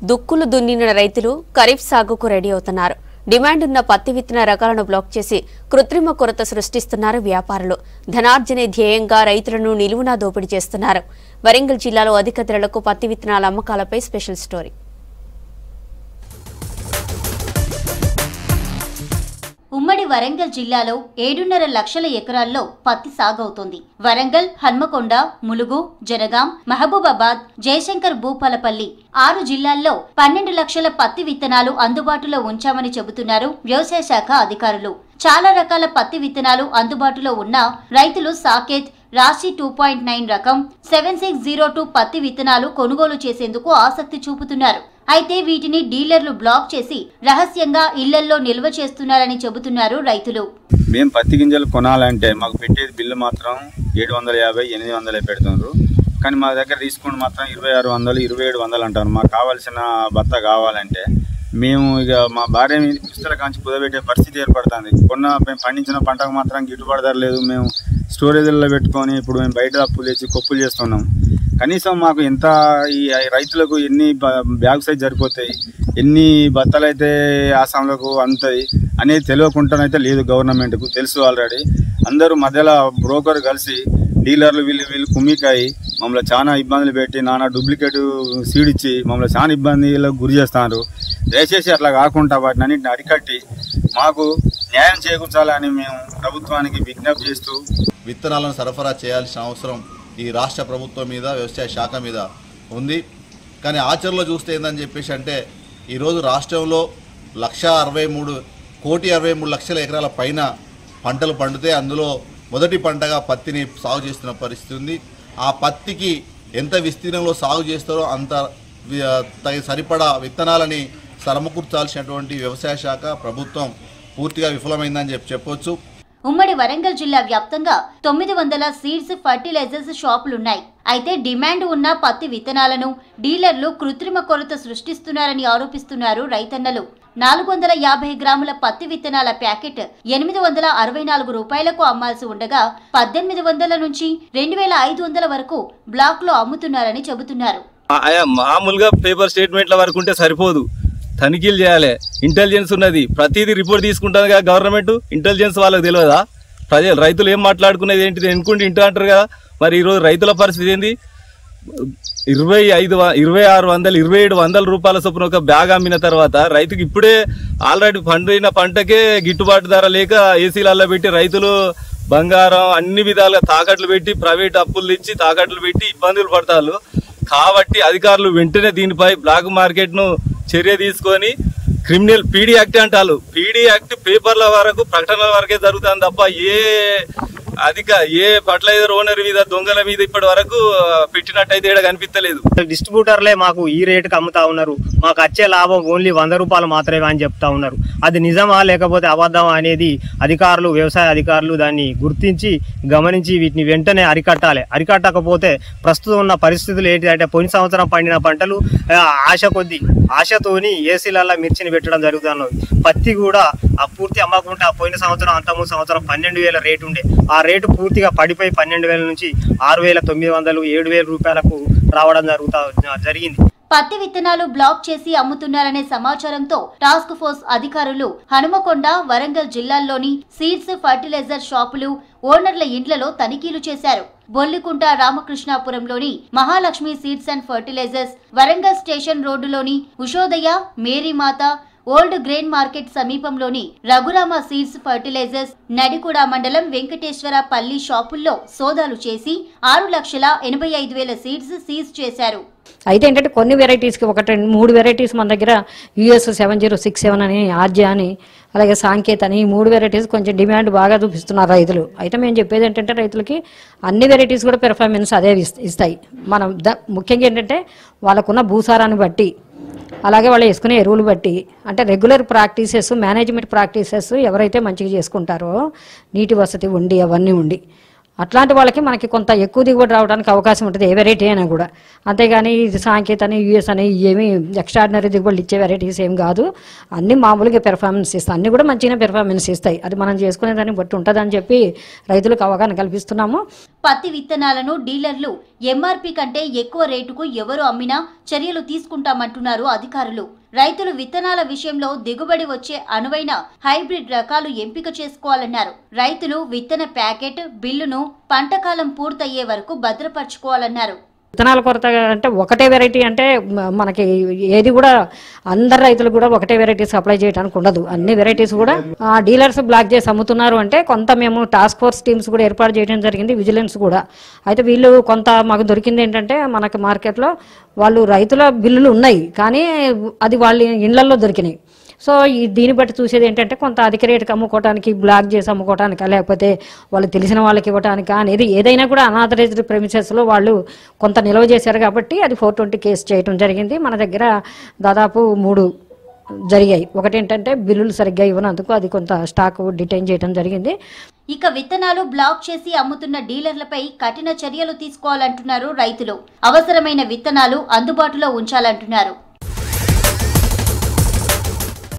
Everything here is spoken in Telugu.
దుక్కులు దున్నిన రైతులు ఖరీఫ్ సాగుకు రెడీ అవుతున్నారు. డిమాండ్ ఉన్న పత్తి విత్తన రకాలను బ్లాక్ చేసి కృత్రిమ కొరత సృష్టిస్తున్నారు వ్యాపారులు. ధనార్జనే ధ్యేయంగా రైతులను నిలువునా దోపిడీ చేస్తున్నారు. వరంగల్ జిల్లాలో అధిక ధరలకు పత్తి విత్తనాల అమ్మకాలపై స్పెషల్ స్టోరీ. ఉమ్మడి వరంగల్ జిల్లాలో 7.5 లక్షల ఎకరాల్లో పత్తి సాగవుతోంది. వరంగల్, హన్మకొండ, ములుగు, జనగాం, మహబూబాబాద్, జయశంకర్ భూపాలపల్లి 6 జిల్లాల్లో 12 లక్షల పత్తి విత్తనాలు అందుబాటులో ఉంచామని చెబుతున్నారు వ్యవసాయ శాఖ అధికారులు. చాలా రకాల పత్తి విత్తనాలు అందుబాటులో ఉన్న రైతులు సాకేత్, రాశి 2.9 రకం 7602 పత్తి విత్తనాలు కొనుగోలు చేసేందుకు ఆసక్తి చూపుతున్నారు. అయితే వీటిని డీలర్లు బ్లాక్ చేసి రహస్యంగా ఇళ్లల్లో నిల్వ చేస్తున్నారని చెబుతున్నారు రైతులు. మేము పత్తి గింజలు కొనాలంటే మాకు పెట్టేది బిల్లు మాత్రం 750-800 పెడుతున్నారు. కానీ మా దగ్గర తీసుకుని మాత్రం 2600, 2700 అంటారు. మాకు కావాల్సిన బత్త కావాలంటే మేము ఇక మా భార్య మీద పుస్తకాల కాంచి కుదబెట్టే పరిస్థితి ఏర్పడుతుంది. మేము పండించిన పంటకు మాత్రం గిట్టుబాటు ధర లేదు. మేము స్టోరేజ్లో పెట్టుకొని ఇప్పుడు మేము బయట అప్పులు తెచ్చి కొప్పులు చేస్తున్నాం. కనీసం మాకు ఎంత ఈ రైతులకు ఎన్ని బ్యాగ్ సైజ్ సరిపోతాయి, ఎన్ని బత్తలు అయితే ఆసాంలకు అందుతాయి అనేది తెలియకుండానైతే లేదు. గవర్నమెంట్కు తెలుసు ఆల్రెడీ. అందరూ మధ్యలో బ్రోకర్ కలిసి డీలర్లు వీళ్ళు కుమ్మికాయి మమ్మల్ని చాలా ఇబ్బందులు పెట్టి నానా డూప్లికేట్ సీడ్ ఇచ్చి మమ్మల్ని చాలా ఇబ్బందులకు గురి చేస్తున్నారు. దయచేసి అట్లా కాకుండా వాటిని అన్నింటిని అరికట్టి మాకు న్యాయం చేకూర్చాలని మేము ప్రభుత్వానికి విజ్ఞప్తి చేస్తూ విత్తనాలను సరఫరా చేయాల్సిన అవసరం ఈ రాష్ట్ర ప్రభుత్వం మీద, వ్యవసాయ శాఖ మీద ఉంది. కానీ ఆచరణలో చూస్తే ఏందని చెప్పేసి అంటే ఈరోజు రాష్ట్రంలో 1,63,63 ఎకరాల పైన పంటలు పండితే అందులో మొదటి పంటగా పత్తిని సాగు చేస్తున్న పరిస్థితి ఉంది. ఆ పత్తికి ఎంత విస్తీర్ణంలో సాగు చేస్తారో అంత సరిపడా విత్తనాలని సమకూర్చాల్సినటువంటి వ్యవసాయ శాఖ ప్రభుత్వం పూర్తిగా విఫలమైందని చెప్పొచ్చు. ఉమ్మడి వరంగల్ జిల్లా వ్యాప్తంగా 900 సీడ్స్, ఫర్టిలైజర్స్ షాపులున్నాయి. అయితే డిమాండ్ ఉన్న పత్తి విత్తనాలను డీలర్లు కృత్రిమ కొరత సృష్టిస్తున్నారని ఆరోపిస్తున్నారు రైతన్నలు. 450 గ్రాముల పత్తి విత్తనాల ప్యాకెట్ 864 రూపాయలకు అమ్మాల్సి ఉండగా 1800 నుంచి 2500 వరకు బ్లాక్ లో అమ్ముతున్నారని చెబుతున్నారు. మామూలుగా పేపర్ స్టేట్మెంట్ల వరకు ఉంటే సరిపోదు, తనిఖీలు చేయాలి. ఇంటెలిజెన్స్ ఉన్నది, ప్రతిదీ రిపోర్ట్ తీసుకుంటుంది కదా గవర్నమెంట్. ఇంటెలిజెన్స్ వాళ్ళకి తెలియదా? రైతులు ఏం మాట్లాడుకునేది ఏంటిది ఎన్నుకుంటే ఇంటూ అంటారు కదా. మరి ఈరోజు రైతుల పరిస్థితి ఏంది? 2600, 2700 రూపాయల చొప్పున ఒక బ్యాగ్ అమ్మిన తర్వాత రైతుకి ఇప్పుడే ఆల్రెడీ పండిన పంటకే గిట్టుబాటు ధర లేక ఏసీలలో పెట్టి రైతులు బంగారం అన్ని విధాలుగా తాకట్లు పెట్టి ప్రైవేట్ అప్పులు తెచ్చి తాకట్లు పెట్టి ఇబ్బందులు పడతారు. కాబట్టి అధికారులు వెంటనే దీనిపై బ్లాక్ మార్కెట్ ను చర్య తీసుకొని క్రిమినల్ పీడీ యాక్ట్ అంటారు. పీడీ యాక్ట్ పేపర్ల వరకు, ప్రకటనల వరకే జరుగుతుంది తప్ప ఏ ఫర్టిలైజర్ ఓనర్ మీద, దొంగల మీద ఇప్పటి వరకు పెట్టినట్టయితే ఇక్కడ కనిపించలేదు. డిస్ట్రిబ్యూటర్లే మాకు ఈ రేటుకి అమ్ముతా ఉన్నారు, మాకు వచ్చే లాభం ఓన్లీ 100 రూపాయలు మాత్రమే అని చెప్తా ఉన్నారు. అది నిజమా లేకపోతే అబద్ధమా అనేది అధికారులు, వ్యవసాయ అధికారులు దాన్ని గుర్తించి గమనించి వీటిని వెంటనే అరికట్టాలి. అరికట్టకపోతే ప్రస్తుతం ఉన్న పరిస్థితులు ఏంటంటే పోయిన సంవత్సరం పండిన పంటలు ఆశతోని ఏసీలలో మిర్చిని పెట్టడం జరుగుతున్నది. పత్తి కూడా పూర్తి అమ్మకుంటే పోయిన సంవత్సరం, అంతకుముందు సంవత్సరం 12,000 రేటు ఉండే. ఆ రేటు పూర్తిగా పడిపోయి 12,000 నుంచి 6,900, 7,000 రూపాయలకు రావడం జరిగింది. పత్తి విత్తనాలు బ్లాక్ చేసి అమ్ముతున్నారనే సమాచారంతో టాస్క్ ఫోర్స్ అధికారులు హనుమకొండ, వరంగల్ జిల్లాల్లోని సీడ్స్, ఫర్టిలైజర్ షాపులు, ఓనర్ల ఇండ్లలో తనిఖీలు చేశారు. బొల్లికుంట రామకృష్ణాపురంలోని Mahalakshmi Seeds and Fertilisers, Warangal station రోడ్డులోని Ushodaya, Mary Mata, old grain market సమీపంలోని రఘురామ సీడ్స్ ఫర్టిలైజర్స్, నడికూడ మండలం వెంకటేశ్వర పల్లి షాపుల్లో సోదాలు చేసి 6,85,000 సీడ్స్ సీజ్ చేశారు. అయితే ఏంటంటే కొన్ని వెరైటీస్కి 1-3 వెరైటీస్ మన దగ్గర US 7067 అని, ఆర్జా అని, అలాగే సాంకేత్ అని 3 వెరైటీస్ కొంచెం డిమాండ్ బాగా చూపిస్తున్నారు రైతులు. అయితే మేము చెప్పేది ఏంటంటే రైతులకి అన్ని వెరైటీస్ కూడా పెర్ఫార్మెన్స్ అదే ఇస్తాయి. మనం ముఖ్యంగా ఏంటంటే వాళ్ళకున్న భూసారాన్ని బట్టి, అలాగే వాళ్ళు వేసుకునే ఎరువులు బట్టి, అంటే రెగ్యులర్ ప్రాక్టీసెస్, మేనేజ్మెంట్ ప్రాక్టీసెస్ ఎవరైతే మంచిగా చేసుకుంటారో, నీటి వసతి ఉండి అవన్నీ ఉండి అట్లాంటి వాళ్ళకి మనకి కొంత ఎక్కువ దిగుబడి రావడానికి అవకాశం ఉంటుంది, ఏ వెరైటీ అయినా కూడా. అంతేగాని ఇది సాంకేత అని యూఎస్ అని ఏమీ ఎక్స్ట్రాడినరీ దిగుబడులు ఇచ్చే వెరైటీస్ ఏం కాదు. అన్ని మామూలుగా పెర్ఫార్మెన్స్ ఇస్తాయి, అన్ని కూడా మంచిగా పెర్ఫార్మెన్స్ ఇస్తాయి. అది మనం చేసుకునే దాన్ని బట్టి ఉంటుందని చెప్పి రైతులకు అవగాహన కల్పిస్తున్నాము. పత్తి విత్తనాలను డీలర్లు ఎంఆర్పీ కంటే ఎక్కువ రేటుకు ఎవరు అమ్మినా చర్యలు తీసుకుంటామంటున్నారు అధికారులు. రైతులు విత్తనాల విషయంలో దిగుబడి వచ్చే అనువైన హైబ్రిడ్ రకాలు ఎంపిక చేసుకోవాలన్నారు. రైతులు విత్తన ప్యాకెట్ బిల్లును పంటకాలం పూర్తయ్యే వరకు భద్రపరచుకోవాలన్నారు. విత్తనాల కొరత అంటే ఒకటే వెరైటీ అంటే మనకి ఏది కూడా అందరు రైతులు కూడా ఒకటే వెరైటీ సప్లై చేయడానికి ఉండదు. అన్ని వెరైటీస్ కూడా డీలర్స్ బ్లాక్ చేసి అమ్ముతున్నారు. అంటే కొంత మేము టాస్క్ ఫోర్స్ టీమ్స్ కూడా ఏర్పాటు చేయడం జరిగింది, విజిలెన్స్ కూడా. అయితే వీళ్ళు కొంత మాకు దొరికింది ఏంటంటే మనకి మార్కెట్లో వాళ్ళు రైతుల బిల్లులు ఉన్నాయి కానీ అది వాళ్ళ ఇళ్లలో దొరికినాయి. సో దీన్ని బట్టి చూసేది ఏంటంటే కొంత అధిక రేటుకి అమ్ముకోవడానికి, బ్లాక్ చేసి అమ్ముకోవటానికా లేకపోతే వాళ్ళు తెలిసిన వాళ్ళకి ఇవ్వటానికా అనేది ఏదైనా కూడా అనాథరైజ్డ్ ప్రెమిసెస్లో వాళ్ళు కొంత నిల్వ చేశారు కాబట్టి అది 420 కేసు చేయడం జరిగింది. మన దగ్గర దాదాపు 3 జరిగాయి. ఒకటి ఏంటంటే బిల్లులు సరిగ్గా ఇవ్వనందుకు అది కొంత స్టాక్ డిటైన్ చేయడం జరిగింది. ఇక విత్తనాలు బ్లాక్ చేసి అమ్ముతున్న డీలర్లపై కఠిన చర్యలు తీసుకోవాలంటున్నారు రైతులు. అవసరమైన విత్తనాలు అందుబాటులో ఉంచాలంటున్నారు.